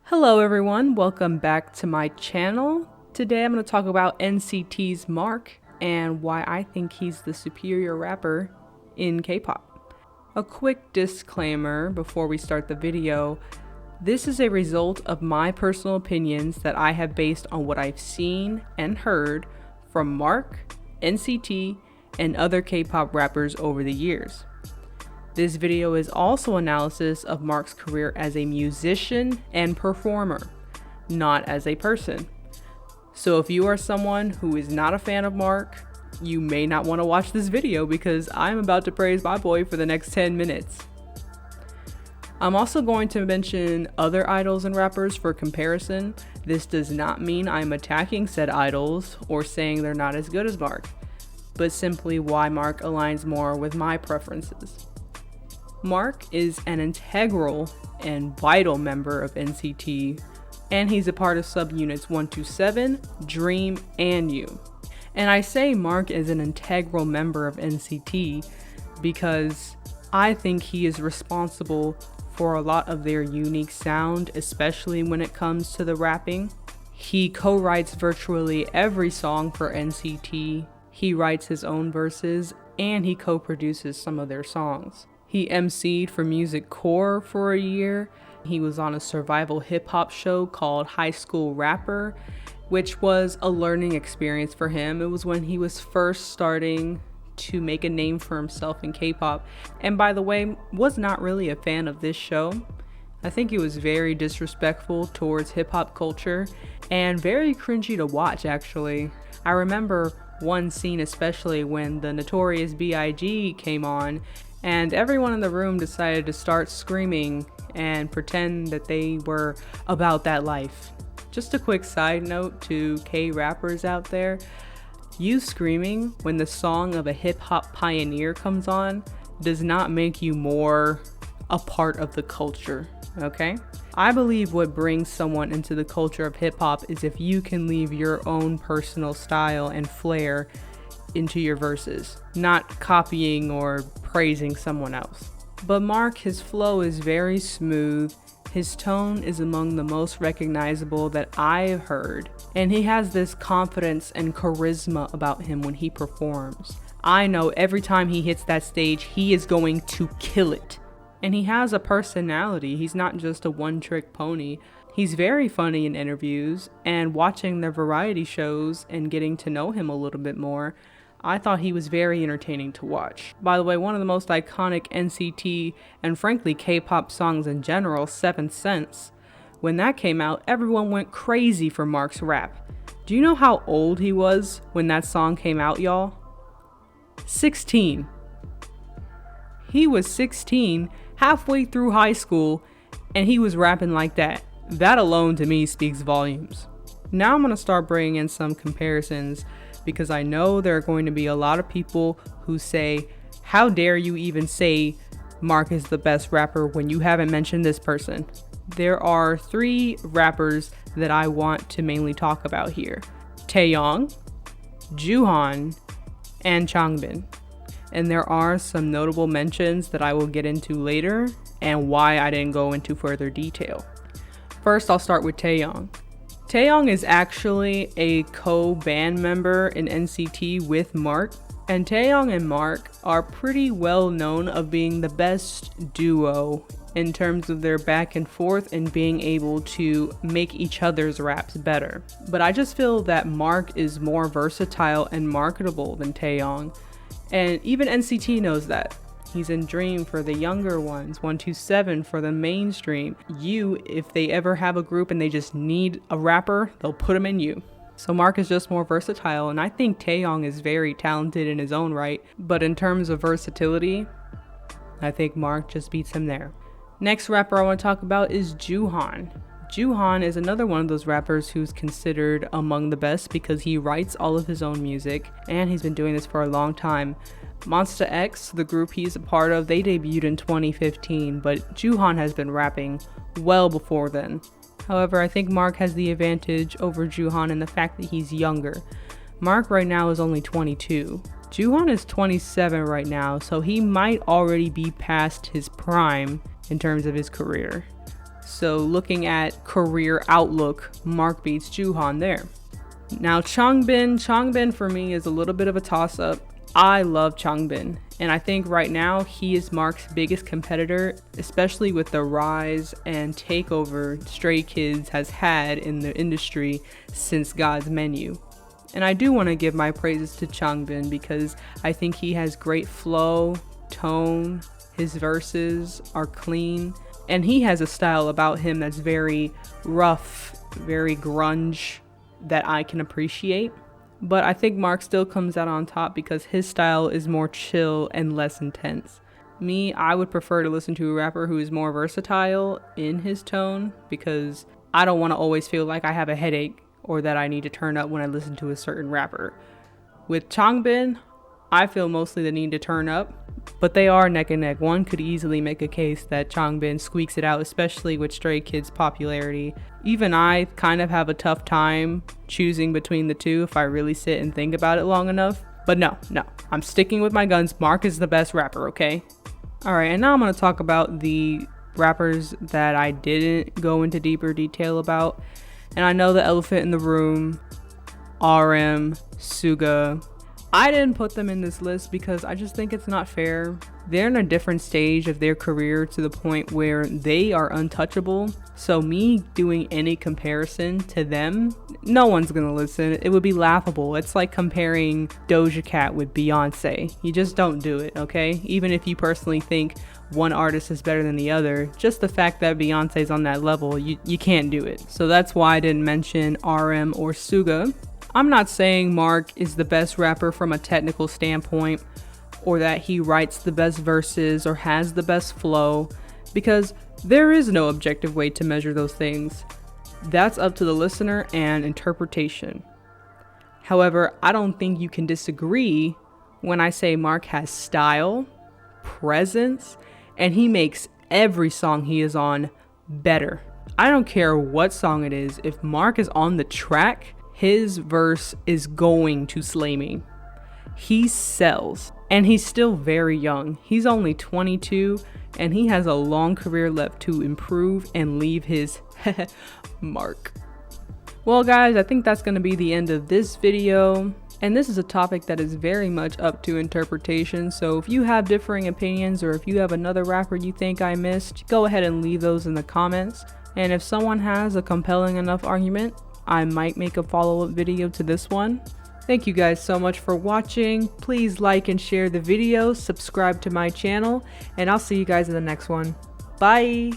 Hello everyone, welcome back to my channel. Today I'm going to talk about NCT's Mark and why I think he's the superior rapper in K-pop. A quick disclaimer before we start the video. This is a result of my personal opinions that I have based on what I've seen and heard from Mark, NCT, and other K-pop rappers over the years. This video is also analysis of Mark's career as a musician and performer, not as a person. So if you are someone who is not a fan of Mark, you may not want to watch this video because I'm about to praise my boy for the next 10 minutes. I'm also going to mention other idols and rappers for comparison. This does not mean I'm attacking said idols or saying they're not as good as Mark, but simply why Mark aligns more with my preferences. Mark is an integral and vital member of NCT, and he's a part of subunits 127, Dream, and U. And I say Mark is an integral member of NCT because I think he is responsible for a lot of their unique sound, especially when it comes to the rapping. He co-writes virtually every song for NCT, he writes his own verses, and he co-produces some of their songs. He emceed for Music Core for a year. He was on a survival hip-hop show called High School Rapper, which was a learning experience for him. It was when he was first starting to make a name for himself in K-pop. And by the way, was not really a fan of this show. I think it was very disrespectful towards hip-hop culture and very cringy to watch, actually. I remember one scene especially when the Notorious B.I.G. came on, and everyone in the room decided to start screaming and pretend that they were about that life. Just a quick side note to K-rappers out there, you screaming when the song of a hip-hop pioneer comes on does not make you more a part of the culture, okay? I believe what brings someone into the culture of hip-hop is if you can leave your own personal style and flair into your verses, not copying or praising someone else. But Mark, his flow is very smooth, his tone is among the most recognizable that I've heard, and he has this confidence and charisma about him when he performs. I know every time he hits that stage, he is going to kill it. And he has a personality, he's not just a one-trick pony. He's very funny in interviews, and watching the variety shows and getting to know him a little bit more, I thought he was very entertaining to watch. By the way, one of the most iconic NCT and frankly K-pop songs in general, 7th Sense, when that came out, everyone went crazy for Mark's rap. Do you know how old he was when that song came out, y'all? 16. He was 16, halfway through high school, and he was rapping like that. That alone to me speaks volumes. Now I'm gonna start bringing in some comparisons because I know there are going to be a lot of people who say, how dare you even say Mark is the best rapper when you haven't mentioned this person? There are 3 rappers that I want to mainly talk about here. Taeyong, Jooheon, and Changbin. And there are some notable mentions that I will get into later and why I didn't go into further detail. First, I'll start with Taeyong. Taeyong is actually a co-band member in NCT with Mark, and Taeyong and Mark are pretty well known of being the best duo in terms of their back and forth and being able to make each other's raps better. But I just feel that Mark is more versatile and marketable than Taeyong, and even NCT knows that. He's in Dream for the younger ones, 127 for the mainstream. U, if they ever have a group and they just need a rapper, they'll put him in U. So Mark is just more versatile, and I think Taeyong is very talented in his own right, but in terms of versatility, I think Mark just beats him there. Next rapper I want to talk about is Jooheon. Jooheon is another one of those rappers who's considered among the best because he writes all of his own music, and he's been doing this for a long time. Monsta X, the group he's a part of, they debuted in 2015, but Jooheon has been rapping well before then. However, I think Mark has the advantage over Jooheon in the fact that he's younger. Mark right now is only 22. Jooheon is 27 right now, so he might already be past his prime in terms of his career. So looking at career outlook, Mark beats Jooheon there. Now Changbin for me is a little bit of a toss-up. I love Changbin, and I think right now he is Mark's biggest competitor, especially with the rise and takeover Stray Kids has had in the industry since God's Menu. And I do want to give my praises to Changbin because I think he has great flow, tone, his verses are clean, and he has a style about him that's very rough, very grunge, that I can appreciate. But I think Mark still comes out on top because his style is more chill and less intense. Me, I would prefer to listen to a rapper who is more versatile in his tone because I don't want to always feel like I have a headache or that I need to turn up when I listen to a certain rapper. With Changbin, I feel mostly the need to turn up, but they are neck and neck. One could easily make a case that Changbin squeaks it out, especially with Stray Kids' popularity. Even I kind of have a tough time choosing between the two if I really sit and think about it long enough. But no, I'm sticking with my guns. Mark is the best rapper, okay? Alright, and now I'm going to talk about the rappers that I didn't go into deeper detail about. And I know the elephant in the room, RM, Suga. I didn't put them in this list because I just think it's not fair. They're in a different stage of their career to the point where they are untouchable. So me doing any comparison to them, no one's gonna listen. It would be laughable. It's like comparing Doja Cat with Beyonce. You just don't do it, okay? Even if you personally think one artist is better than the other, just the fact that Beyonce's on that level, you can't do it. So that's why I didn't mention RM or Suga. I'm not saying Mark is the best rapper from a technical standpoint or that he writes the best verses or has the best flow, because there is no objective way to measure those things. That's up to the listener and interpretation. However, I don't think you can disagree when I say Mark has style, presence, and he makes every song he is on better. I don't care what song it is, if Mark is on the track, his verse is going to slay me. He sells, and he's still very young. He's only 22, and he has a long career left to improve and leave his mark. Well guys, I think that's going to be the end of this video. And this is a topic that is very much up to interpretation. So if you have differing opinions or if you have another rapper you think I missed, go ahead and leave those in the comments. And if someone has a compelling enough argument, I might make a follow-up video to this one. Thank you guys so much for watching. Please like and share the video, subscribe to my channel, and I'll see you guys in the next one. Bye!